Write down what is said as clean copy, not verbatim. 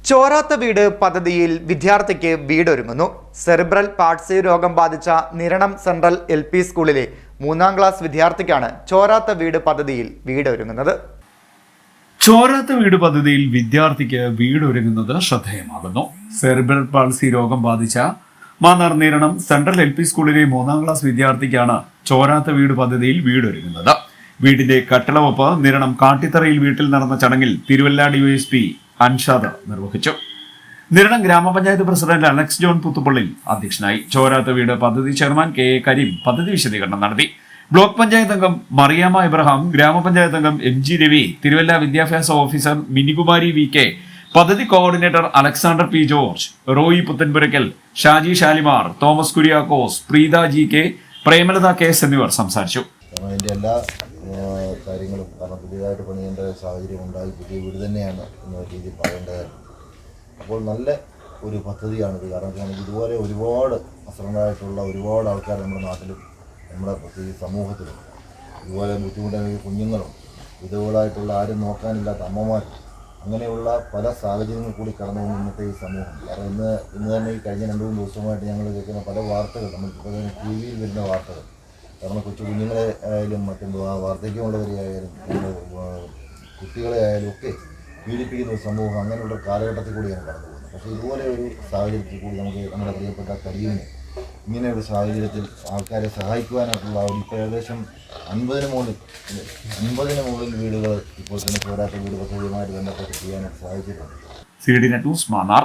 ചോരാത്ത വീട് പദ്ധതിയിൽ വിദ്യാർത്ഥിക്ക് വീടൊരുങ്ങുന്നു. സെറിബ്രൽ പാൾസി രോഗം ബാധിച്ച നിരണം സെൻട്രൽ LP സ്കൂളിലെ 3ാം ക്ലാസ് വിദ്യാർത്ഥിക്കാണ് ചോരാത്ത വീട് പദ്ധതിയിൽ വീടൊരുങ്ങുന്നത്. ചോരാത്ത വീട് പദ്ധതിയിൽ വിദ്യാർത്ഥിക്ക് വീടൊരുങ്ങുന്നത് ശ്രദ്ധേയമാകുന്നു. സെറിബ്രൽ പാൾസി രോഗം ബാധിച്ച മാന്നാർ നിരണം സെൻട്രൽ LP സ്കൂളിലെ 3ാം ക്ലാസ് വിദ്യാർത്ഥിക്കാണ് ചോരാത്ത വീട് പദ്ധതിയിൽ വീടൊരുങ്ങുന്നത്. വീടിന്റെ കട്ടിളവെപ്പ് നിരണം കാട്ടിത്തറയിൽ വീട്ടിൽ നടന്ന ചടങ്ങിൽ തിരുവല്ല DYSP അൻഷാദ് നിർവഹിച്ചു. നിരണം ഗ്രാമപഞ്ചായത്ത് പ്രസിഡന്റ് അലക്സ് ജോൺ പുത്തുപ്പള്ളി അധ്യക്ഷനായി. ചോരാത്ത വീട് പദ്ധതി ചെയർമാൻ KA കരീം പദ്ധതി വിശദീകരണം നടത്തി. ബ്ലോക്ക് പഞ്ചായത്ത് അംഗം മറിയാമ്മ ഇബ്രഹാം, ഗ്രാമപഞ്ചായത്ത് അംഗം MG രവി, തിരുവല്ല വിദ്യാഭ്യാസ ഓഫീസർ മിനികുമാരി VK, പദ്ധതി coordinator Alexander P George, Roy Puthenpurackal, Shaji Shalimar, Thomas Kuriakose, Preetha GK, Premalatha KS എന്നിവർ സംസാരിച്ചു. എല്ലാ കാര്യങ്ങളും കാരണം പുതിയതായിട്ട് പണിയേണ്ട സാഹചര്യം ഉണ്ടായി, പുതിയ വീട് തന്നെയാണ് എന്ന രീതിയിൽ പറയേണ്ടതായിരുന്നു. അപ്പോൾ നല്ല ഒരു പദ്ധതിയാണിത്. കാരണം ഇതുപോലെ ഒരുപാട് അശ്രദ്ധരായിട്ടുള്ള ഒരുപാട് ആൾക്കാർ നമ്മുടെ നാട്ടിലും നമ്മുടെ പ്രത്യേകിച്ച് സമൂഹത്തിലും ഇതുപോലെ ബുദ്ധിമുട്ടുന്ന കുഞ്ഞുങ്ങളും വിധവകളായിട്ടുള്ള ആരും നോക്കാനില്ലാത്ത അമ്മമാരും അങ്ങനെയുള്ള പല സാഹചര്യങ്ങൾ കൂടി കടന്നു പോകുന്ന ഇന്നത്തെ ഈ സമൂഹം. കാരണം ഇന്ന് തന്നെ ഈ കഴിഞ്ഞ 2-3 ദിവസമായിട്ട് ഞങ്ങൾ കേൾക്കുന്ന പല വാർത്തകൾ, നമ്മളിപ്പോൾ തന്നെ TV യിൽ വരുന്ന വാർത്തകൾ, കാരണം കൊച്ചു കുഞ്ഞുങ്ങളെ ആയാലും മറ്റെന്തോ വാർദ്ധക്യമുള്ളവരെയായാലും കുട്ടികളെ ആയാലും ഒക്കെ പീഡിപ്പിക്കുന്ന ഒരു സമൂഹം അങ്ങനെയുള്ള കാലഘട്ടത്തിൽ കൂടിയാണ് കടന്നു പോകുന്നത്. പക്ഷേ ഇതുപോലെ ഒരു സാഹചര്യത്തിൽ കൂടി നമുക്ക് നമ്മുടെ പ്രിയപ്പെട്ട കരീമിനെ ഇങ്ങനെ ഒരു സാഹചര്യത്തിൽ ആൾക്കാരെ സഹായിക്കുവാനായിട്ടുള്ള ഇപ്പോൾ ഏകദേശം 50-ന് മുകളിൽ വീടുകൾ ഇപ്പോൾ തന്നെ ചോരാത്ത വീട് പദ്ധതിയുമായിട്ട് ബന്ധപ്പെട്ട് ചെയ്യാനായിട്ട് സാധിച്ചിട്ടുണ്ട്. CDNet news Mannar.